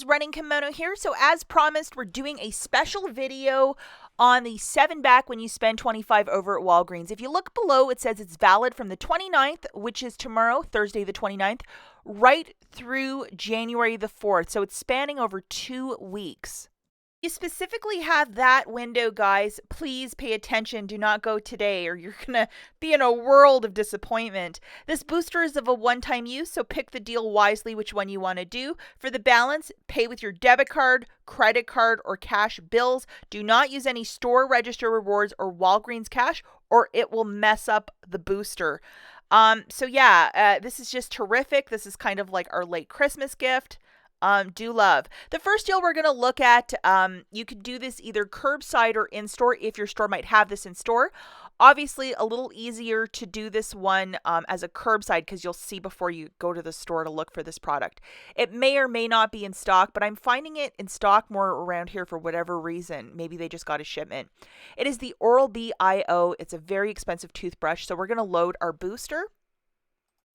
Running Kimono here. So as promised, we're doing a special video on the 7 back when you spend 25 over at Walgreens. If you look below, it says it's valid from the 29th, which is tomorrow, Thursday the 29th, right through January the 4th. So it's spanning over 2 weeks. You specifically have that window, guys. Please pay attention. Do not go today or you're going to be in a world of disappointment. This booster is of a one-time use, so pick the deal wisely which one you want to do. For the balance, pay with your debit card, credit card, or cash bills. Do not use any store register rewards or Walgreens cash or it will mess up the booster. This is just terrific. This is kind of like our late Christmas gift. Do love. The first deal we're going to look at, you could do this either curbside or in-store if your store might have this in store. Obviously, a little easier to do this one as a curbside because you'll see before you go to the store to look for this product. It may or may not be in stock, but I'm finding it in stock more around here for whatever reason. Maybe they just got a shipment. It is the Oral-B IO. It's a very expensive toothbrush, so we're going to load our booster.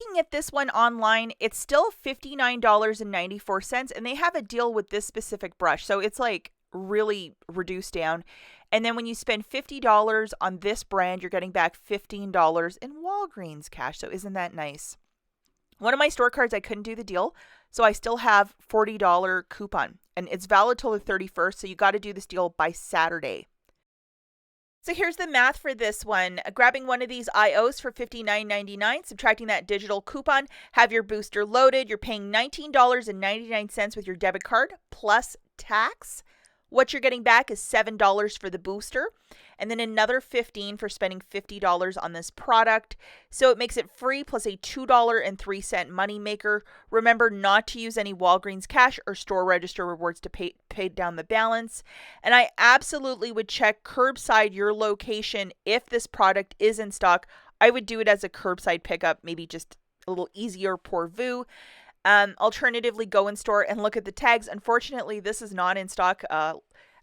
Looking at this one online, it's still $59.94, and they have a deal with this specific brush, so it's like really reduced down. And then when you spend $50 on this brand, you're getting back $15 in Walgreens cash, so isn't that nice? One of my store cards, I couldn't do the deal, so I still have $40 coupon, and it's valid till the 31st, so you got to do this deal by Saturday. So here's the math for this one. Grabbing one of these IOs for $59.99, subtracting that digital coupon, have your booster loaded. You're paying $19.99 with your debit card plus tax. What you're getting back is $7 for the booster and then another $15 for spending $50 on this product. So it makes it free plus a $2.03 money maker. Remember not to use any Walgreens cash or store register rewards to pay down the balance. And I absolutely would check curbside your location if this product is in stock. I would do it as a curbside pickup, maybe just a little easier pour vu. Alternatively, go in store and look at the tags. Unfortunately, this is not in stock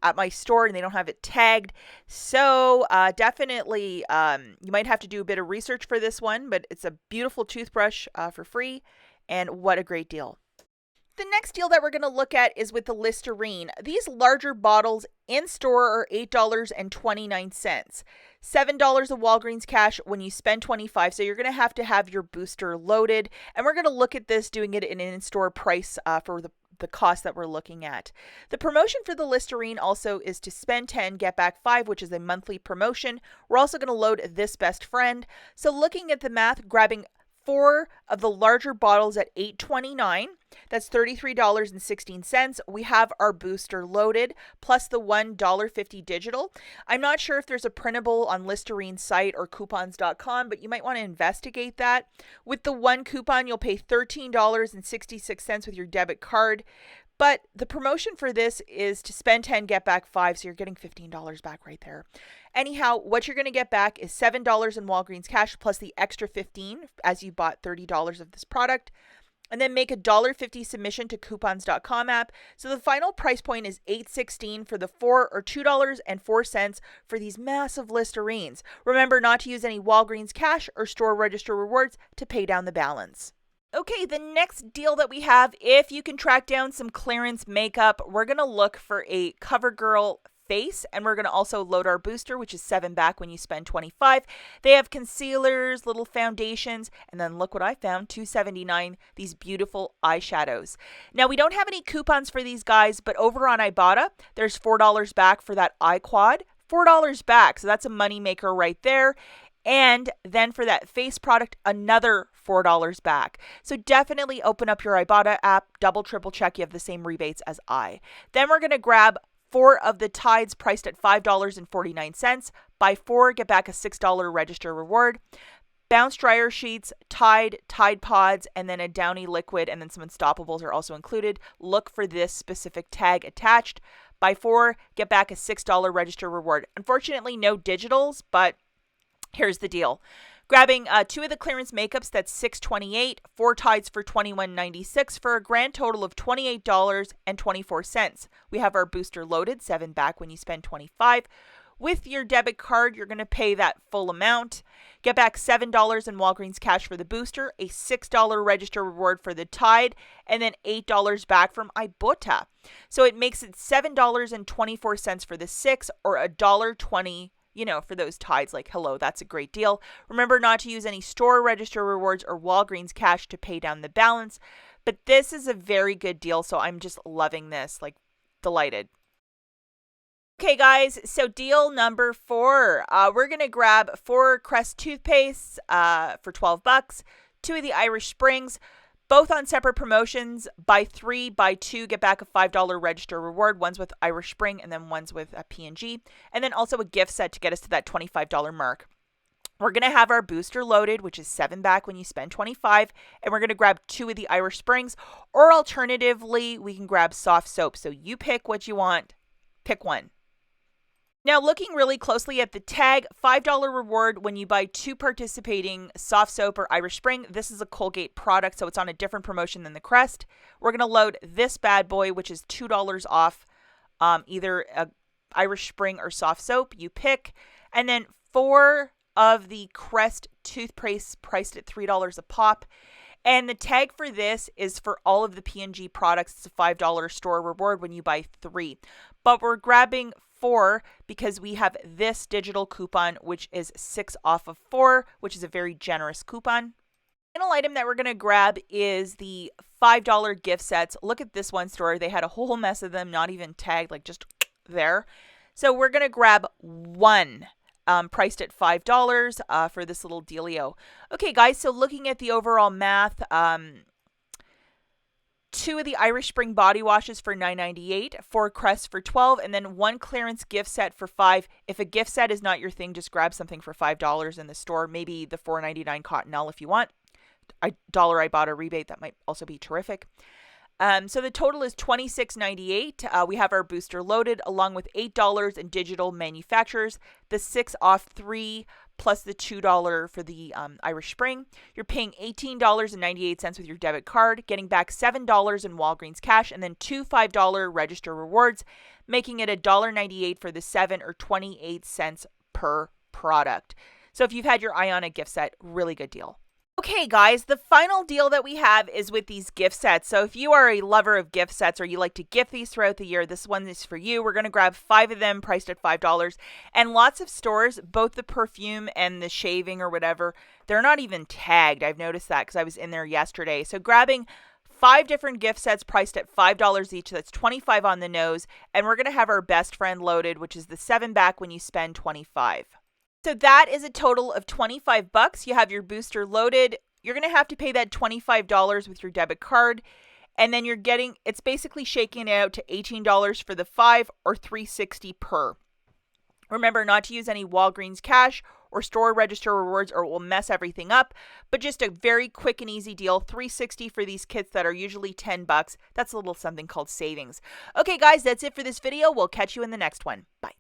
at my store and they don't have it tagged. So definitely you might have to do a bit of research for this one, but it's a beautiful toothbrush for free. And what a great deal. The next deal that we're going to look at is with the Listerine. These larger bottles in store are $8.29. $7 of Walgreens cash when you spend $25. So you're going to have your booster loaded. And we're going to look at this, doing it in an in-store price for the cost that we're looking at. The promotion for the Listerine also is to spend 10, get back 5, which is a monthly promotion. We're also going to load this best friend. So looking at the math, grabbing 4 of the larger bottles at $8.29. That's $33.16. We have our booster loaded, plus the $1.50 digital. I'm not sure if there's a printable on Listerine's site or coupons.com, but you might want to investigate that. With the one coupon, you'll pay $13.66 with your debit card. But the promotion for this is to spend 10, get back 5, so you're getting $15 back right there. Anyhow, what you're going to get back is $7 in Walgreens cash plus the extra $15 as you bought $30 of this product. And then make a $1.50 submission to coupons.com app. So the final price point is $8.16 for the 4 or $2.04 for these massive Listerines. Remember not to use any Walgreens cash or store register rewards to pay down the balance. Okay, the next deal that we have, if you can track down some clearance makeup, we're going to look for a CoverGirl face, and we're going to also load our booster, which is 7 back when you spend 25. They have concealers, little foundations, and then look what I found, $2.79, these beautiful eyeshadows. Now, we don't have any coupons for these guys, but over on IBOTTA, there's $4 back for that eye quad, $4 back, so that's a money maker right there. And then for that face product, another $4 back. So definitely open up your IBOTTA app, double, triple check you have the same rebates as I. Then we're going to grab 4 of the Tides priced at $5.49. Buy 4, get back a $6 register reward. Bounce dryer sheets, Tide Pods, and then a Downy liquid, and then some Unstoppables are also included. Look for this specific tag attached. Buy 4, get back a $6 register reward. Unfortunately, no digitals, but here's the deal. Grabbing 2 of the clearance makeups, that's $6.28, 4 Tides for $21.96 for a grand total of $28.24. We have our booster loaded, 7 back when you spend $25. With your debit card, you're going to pay that full amount. Get back $7 in Walgreens cash for the booster, a $6 register reward for the Tide, and then $8 back from IBOTTA. So it makes it $7.24 for the 6 or $1.20, for those Tides. Like, hello, that's a great deal. Remember not to use any store register rewards or Walgreens cash to pay down the balance. But this is a very good deal, so I'm just loving this, like delighted. Okay, guys, so deal number 4. We're going to grab 4 Crest toothpastes for $12, 2 of the Irish Springs, both on separate promotions. Buy 3, buy 2, get back a $5 register reward. One's with Irish Spring and then one's with a P&G. And then also a gift set to get us to that $25 mark. We're going to have our booster loaded, which is 7 back when you spend $25, and we're going to grab 2 of the Irish Springs, or alternatively, we can grab soft soap. So you pick what you want. Pick one. Now, looking really closely at the tag, $5 reward when you buy 2 participating soft soap or Irish Spring. This is a Colgate product, so it's on a different promotion than the Crest. We're going to load this bad boy, which is $2 off either a Irish Spring or soft soap. You pick. And then 4 of the Crest toothpaste priced at $3 a pop. And the tag for this is for all of the P&G products. It's a $5 store reward when you buy 3. But we're grabbing 4 because we have this digital coupon, which is 6 off of 4, which is a very generous coupon. The final item that we're going to grab is the $5 gift sets. Look at this one store. They had a whole mess of them, not even tagged, like just there. So we're going to grab 1. Priced at $5 for this little dealio. Okay, guys, so looking at the overall math, 2 of the Irish Spring body washes for $9.98, 4 Crest for $12, and then 1 clearance gift set for $5. If a gift set is not your thing, just grab something for $5 in the store. Maybe the $4.99 Cottonelle if you want. $1 rebate, that might also be terrific. So the total is $26.98. We have our booster loaded along with $8 in digital manufacturers, the 6 off 3 plus the $2 for the Irish Spring. You're paying $18.98 with your debit card, getting back $7 in Walgreens cash, and then 2 $5 register rewards, making it $1.98 for the 7 or 28 cents per product. So if you've had your eye on a gift set, really good deal. Okay, guys, the final deal that we have is with these gift sets. So if you are a lover of gift sets or you like to gift these throughout the year, this one is for you. We're going to grab 5 of them priced at $5. And lots of stores, both the perfume and the shaving or whatever, they're not even tagged. I've noticed that because I was in there yesterday. So grabbing 5 different gift sets priced at $5 each. That's $25 on the nose. And we're going to have our best friend loaded, which is the 7 back when you spend $25. So that is a total of $25. You have your booster loaded. You're going to have to pay that $25 with your debit card. And then it's basically shaking it out to $18 for the 5 or $3.60 per. Remember not to use any Walgreens cash or store register rewards or it will mess everything up. But just a very quick and easy deal. $3.60 for these kits that are usually $10. That's a little something called savings. Okay, guys, that's it for this video. We'll catch you in the next one. Bye.